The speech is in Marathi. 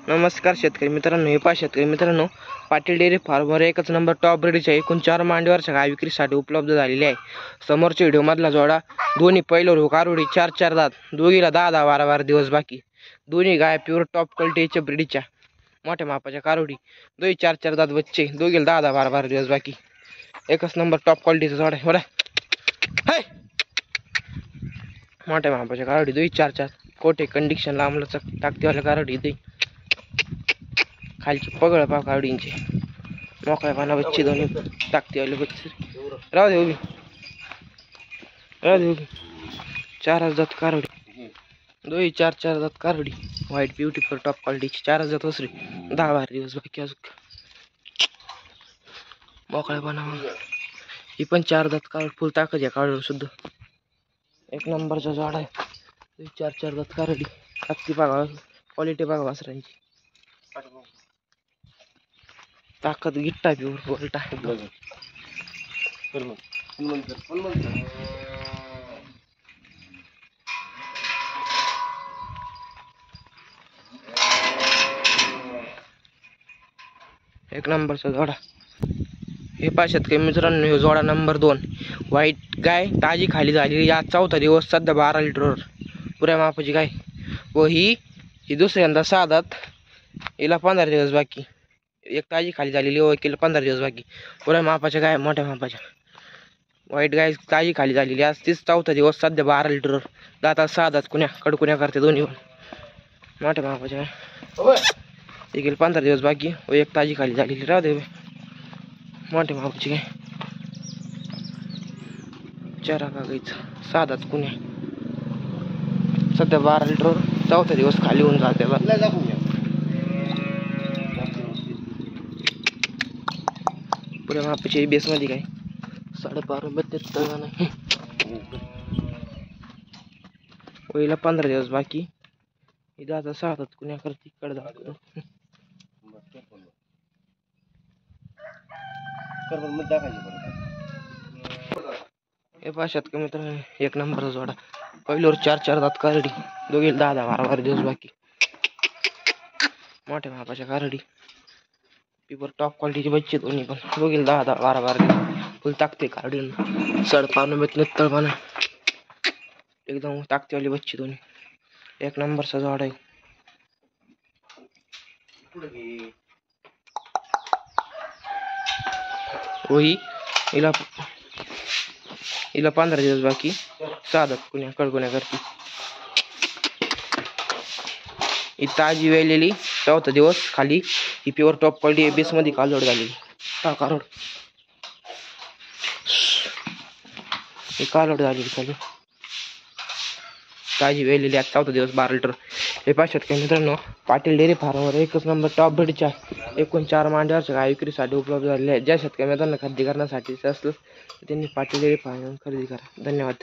नमस्कार शेतकरी मित्रांनो, हे पहा शेतकरी मित्रांनो, पाटील डेअरी फार्मवर एकच नंबर टॉप ब्रीडच्या एकूण 4 मांडीवरच्या गाय विक्रीसाठी उपलब्ध झालेली आहे. समोरच्या व्हिडिओमधला जोडा दोन्ही पहिलं कारोडी 4 दात, दोघीला 10-12 दिवस बाकी. दोन्ही गाय प्युअर टॉप क्वालिटीच्या ब्रीडच्या मोठ्या मापाच्या कारोडी, दोन्ही 4 दात बच्चे, दोघीला 10-12 दिवस बाकी. एकच नंबर टॉप क्वालिटीचा जोडा आहे. बरं मोठ्या मापाच्या कारोडी, दोन्ही 4 कोटे कंडिशन लांबलचक टाकतेवाल्या कारोडी, दोन्ही खालची पगळ पा कावडींची मोकळ्या पाना बच्चे दोन्ही टाकतेवाले बच्चे. राहू दे उभी, राहू दे उभी. 4 जात कारोडी, दोन्ही 4 जात कारोडी, व्हाईट ब्युटीफुल टॉप क्वालिटीची 4 जात वसरी, 10-12 दिवस बाकी. अजून मोकळ्या पाना ही पण 4 दात कारोड, फुल ताकद या कावडीवर सुद्धा. एक नंबरचा जोडा आहे. 4 दात कारोडी, ताकदी बघा, क्वालिटी बघा वासरांची. ताकद गिट्टा प्युअर बोलटा एक नंबरचा जोडा. हे पहा शेतकरी मित्रांनो, हे जोडा नंबर 2 व्हाईट गाय, ताजी खाली झाली. या 4था दिवस, सध्या 12 लिटरवर पुऱ्या मापाची गाय. व ही दुसऱ्यांदा 6 दात, हिला 15 दिवस बाकी. एक ताजी खाली झालेली व एकीला 15 दिवस बाकी. पुऱ्या मापाच्या गाय, मोठ्या मापाच्या व्हाईट गाय ताजी खाली झालेली. आज 4था दिवस, सध्या 12 लिटरवर. दातात 6 दात, कुण्या कडकुण्या करते दोन्ही मोठ्या मापाच्या गाय. एकीला 15 दिवस बाकी व एक ताजी खाली झालेली. राहू दे मोठ्या मापाची गाय, 4 गाईचं 6 दात, कुण्या सध्या 12 लिटरवर. 4था दिवस खाली होऊन जाते. पुऱ्या मापाची बेसमध्ये काय 12.5-73 नाही. वहीला 15 दिवस बाकी. ही दादा 6 दात, कुण्या करते कडदा. हे पहा शेतकरी मित्रांनो, एक नंबरचा जोडा. पहिल्यावर 4 दात कारडी, दोघीला 10-12 दिवस बाकी. मोठ्या मापाच्या कारडी, प्युअर टॉप क्वालिटीचे बच्चे दोन्ही पण, दोघीला 10-12 दिवस. फुल टाकते कारडी, सड पानं बेत नित्तळ पानं, एकदम टाकतेवाले बच्चे दोन्ही. एक नंबरचा जोडा आहे. वही हिला 15 दिवस बाकी. 6 दात, कुण्या कडकुण्या करते. ही ताजी वेलेली 4था दिवस खाली. ही प्युअर टॉप क्वालिटी बेस मध्ये कालोड झालेली. कारोड ही कालोड झालेली खाली, ताजी वेलेली. आज 4था दिवस, 12 लिटर. हे पाशात काही मित्रांनो, पाटील डेअरी फार्मवर एकच नंबर टॉप ब्रीडच्या एकूण 4 मांड्यावरच्या गाय विक्रीसाठी उपलब्ध झालेल्या आहेत. ज्या शेतकरी मित्रांना खरेदी करण्यासाठी असलं त्यांनी पाटील डेअरी फार्म खरेदी करा. धन्यवाद.